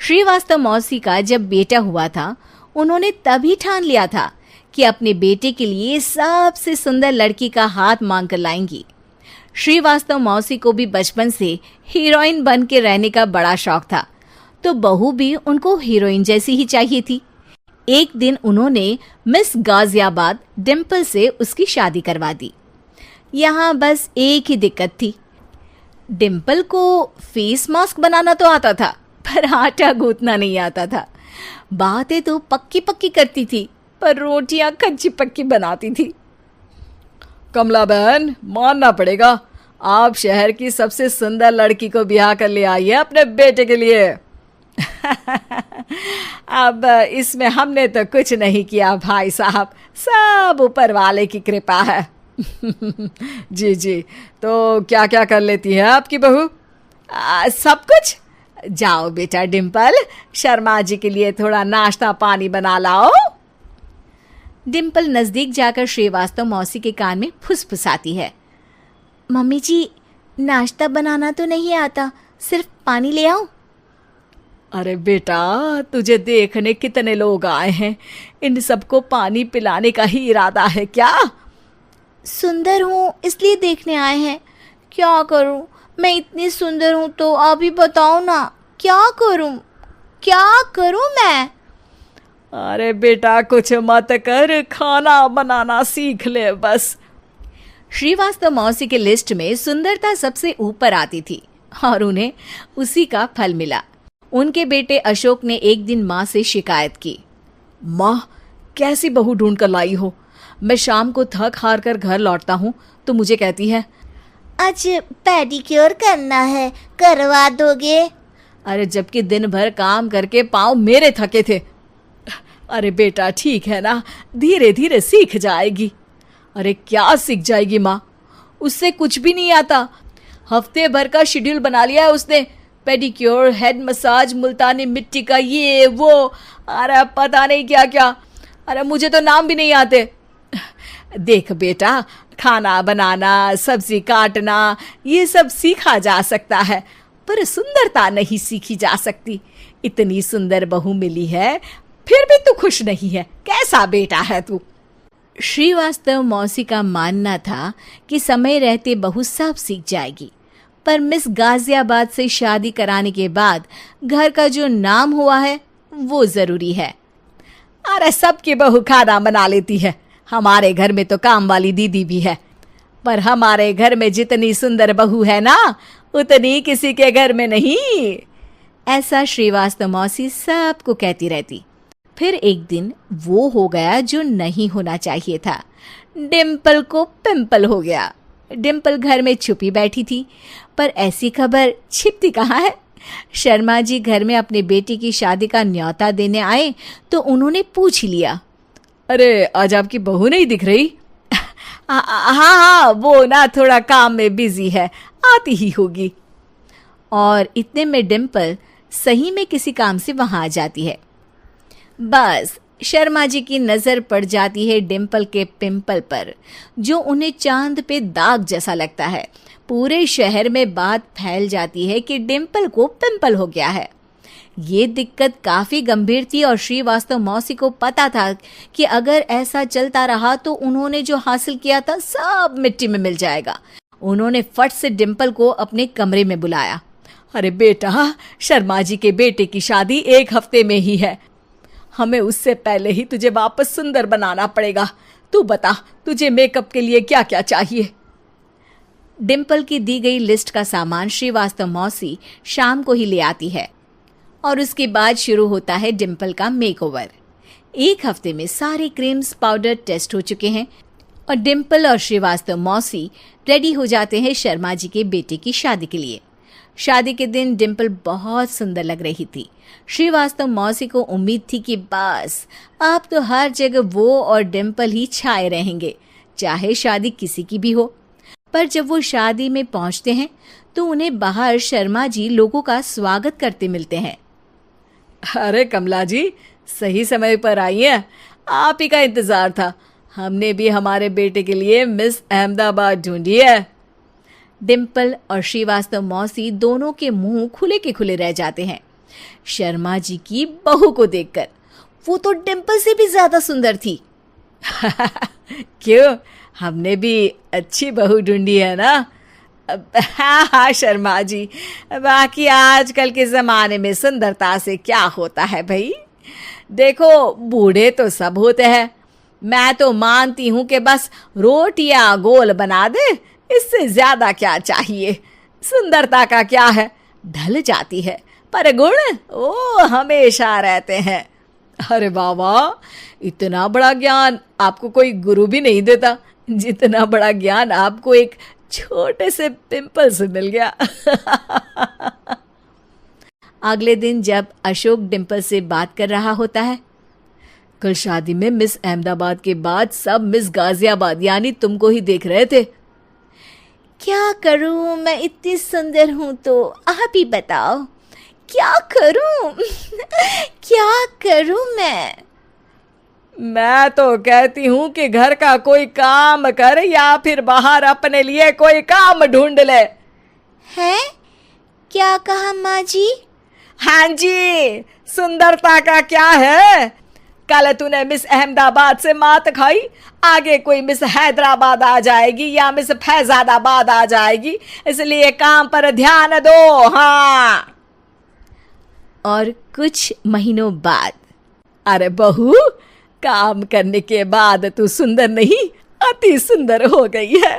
श्रीवास्तव मौसी का जब बेटा हुआ था, उन्होंने तभी ठान लिया था कि अपने बेटे के लिए सबसे सुंदर लड़की का हाथ मांग कर लाएंगी। श्रीवास्तव मौसी को भी बचपन से हीरोइन बन के रहने का बड़ा शौक था, तो बहू भी उनको हीरोइन जैसी ही चाहिए थी। एक दिन उन्होंने मिस गाजियाबाद डिम्पल से उसकी शादी करवा दी। यहाँ बस एक ही दिक्कत थी, डिम्पल को फेस मास्क बनाना तो आता था, पर आटा गूंथना नहीं आता था। बातें तो पक्की पक्की करती थी, पर रोटियां कच्ची पक्की बनाती थी। कमला बहन, मानना पड़ेगा, आप शहर की सबसे सुंदर लड़की को ब्याह कर ले आई है अपने बेटे के लिए। अब इसमें हमने तो कुछ नहीं किया भाई साहब, सब ऊपर वाले की कृपा है। जी जी, तो क्या क्या कर लेती है आपकी बहू? सब कुछ। जाओ बेटा डिम्पल, शर्मा जी के लिए थोड़ा नाश्ता पानी बना लाओ। डिम्पल नजदीक जाकर श्रीवास्तव मौसी के कान में फुसफुसाती है। मम्मी जी, नाश्ता बनाना तो नहीं आता, सिर्फ पानी ले आओ। अरे बेटा, तुझे देखने कितने लोग आए हैं, इन सबको पानी पिलाने का ही इरादा है क्या? सुंदर हूँ इसलिए देखने आए हैं। क्या करूँ, मैं इतनी सुंदर हूँ तो आप ही बताओ ना, क्या करूँ मैं? अरे बेटा, कुछ मत कर, खाना बनाना सीख ले बस। श्रीवास्तव मौसी के लिस्ट में सुंदरता सबसे ऊपर आती थी और उन्हें उसी का फल मिला। उनके बेटे अशोक ने एक दिन माँ से शिकायत की। माँ, कैसी बहू ढूंढ कर लाई हो? मैं शाम को थक हार कर घर लौटता हूँ तो मुझे कहती है, आज पेडिक्योर करना है, करवा दोगे? अरे जबकि दिन भर काम करके पाँव मेरे थके थे। अरे बेटा, ठीक है ना, धीरे धीरे सीख जाएगी। अरे क्या सीख जाएगी माँ, उससे कुछ भी नहीं आता। हफ्ते भर का शेड्यूल बना लिया है उसने, पेडिक्योर, हेड मसाज, मुल्तानी मिट्टी का ये वो, अरे पता नहीं क्या क्या। अरे मुझे तो नाम भी नहीं आते। देख बेटा, खाना बनाना, सब्जी काटना, ये सब सीखा जा सकता है, पर सुंदरता नहीं सीखी जा सकती। इतनी सुंदर बहू मिली है, फिर भी तू खुश नहीं है, कैसा बेटा है तू? श्रीवास्तव मौसी का मानना था कि समय रहते बहू सब सीख जाएगी, पर मिस गाजियाबाद से शादी कराने के बाद घर का जो नाम हुआ है वो जरूरी है। अरे सबकी बहू खाना बना लेती है, हमारे घर में तो काम वाली दीदी भी है, पर हमारे घर में जितनी सुंदर बहू है ना, उतनी किसी के घर में नहीं। ऐसा श्रीवास्तव मौसी सबको कहती रहती। फिर एक दिन वो हो गया जो नहीं होना चाहिए था, डिम्पल को पिंपल हो गया। डिम्पल घर में छुपी बैठी थी, पर ऐसी खबर छिपती कहाँ है। शर्मा जी घर में अपने बेटी की शादी का न्योता देने आए तो उन्होंने पूछ लिया, अरे आज आपकी बहू नहीं दिख रही? हाँ, वो ना थोड़ा काम में बिजी है, आती ही होगी। और इतने में डिम्पल सही में किसी काम से वहां आ जाती है। बस शर्मा जी की नजर पड़ जाती है डिम्पल के पिंपल पर, जो उन्हें चांद पे दाग जैसा लगता है। पूरे शहर में बात फैल जाती है कि डिम्पल को पिंपल हो गया है। ये दिक्कत काफी गंभीर थी और श्रीवास्तव मौसी को पता था कि अगर ऐसा चलता रहा तो उन्होंने जो हासिल किया था सब मिट्टी में मिल जाएगा। उन्होंने फट से डिम्पल को अपने कमरे में बुलाया। अरे बेटा, शर्मा जी के बेटे की शादी 1 हफ्ते में ही है, हमें उससे पहले ही तुझे वापस सुंदर बनाना पड़ेगा। तू बता, तुझे मेकअप के लिए क्या क्या चाहिए? डिम्पल की दी गई लिस्ट का सामान श्रीवास्तव मौसी शाम को ही ले आती है और उसके बाद शुरू होता है डिम्पल का मेकओवर। 1 हफ्ते में सारे क्रीम्स पाउडर टेस्ट हो चुके हैं और डिम्पल और श्रीवास्तव मौसी रेडी हो जाते हैं शर्मा जी के बेटे की शादी के लिए। शादी के दिन डिम्पल बहुत सुंदर लग रही थी। श्रीवास्तव मौसी को उम्मीद थी कि बस अब तो हर जगह वो और डिम्पल ही छाए रहेंगे, चाहे शादी किसी की भी हो। पर जब वो शादी में पहुंचते हैं तो उन्हें बाहर शर्मा जी लोगों का स्वागत करते मिलते हैं। अरे कमला जी, सही समय पर आई हैं, आप ही का इंतजार था। हमने भी हमारे बेटे के लिए मिस अहमदाबाद ढूंढी है। डिम्पल और श्रीवास्तव मौसी दोनों के मुंह खुले के खुले रह जाते हैं। शर्मा जी की बहू को देखकर। वो तो डिम्पल से भी ज्यादा सुंदर थी। क्यों, हमने भी अच्छी बहू ढूंढी है ना? हाँ हाँ शर्मा जी, बाकी आजकल के ज़माने में सुंदरता से क्या होता है भाई? देखो, बूढ़े तो सब होते हैं। मैं तो मानती हूँ कि बस रोटियां गोल बना दे, इससे ज्यादा क्या चाहिए। सुंदरता का क्या है, ढल जाती है, पर गुण वो हमेशा रहते हैं। अरे वाह वाह, इतना बड़ा ज्ञान आपको कोई गुरु भी नहीं देता जितना बड़ा ज्ञान आपको एक छोटे से पिंपल से मिल गया। अगले दिन जब अशोक डिम्पल से बात कर रहा होता है, कल शादी में मिस अहमदाबाद के बाद सब मिस गाजियाबाद यानी तुमको ही देख रहे थे। क्या करूं, मैं इतनी सुंदर हूं तो आप ही बताओ क्या करूं? क्या करूं मैं तो कहती हूं कि घर का कोई काम कर या फिर बाहर अपने लिए कोई काम ढूंढ ले। है? क्या कहा माँ जी? हाँ जी, सुंदरता का क्या है? कल तूने मिस अहमदाबाद से मात खाई, आगे कोई मिस हैदराबाद आ जाएगी या मिस फैजाबाद आ जाएगी, इसलिए काम पर ध्यान दो। हाँ। और कुछ महीनों बाद, अरे बहू, काम करने के बाद तू सुंदर नहीं, अति सुंदर हो गई है।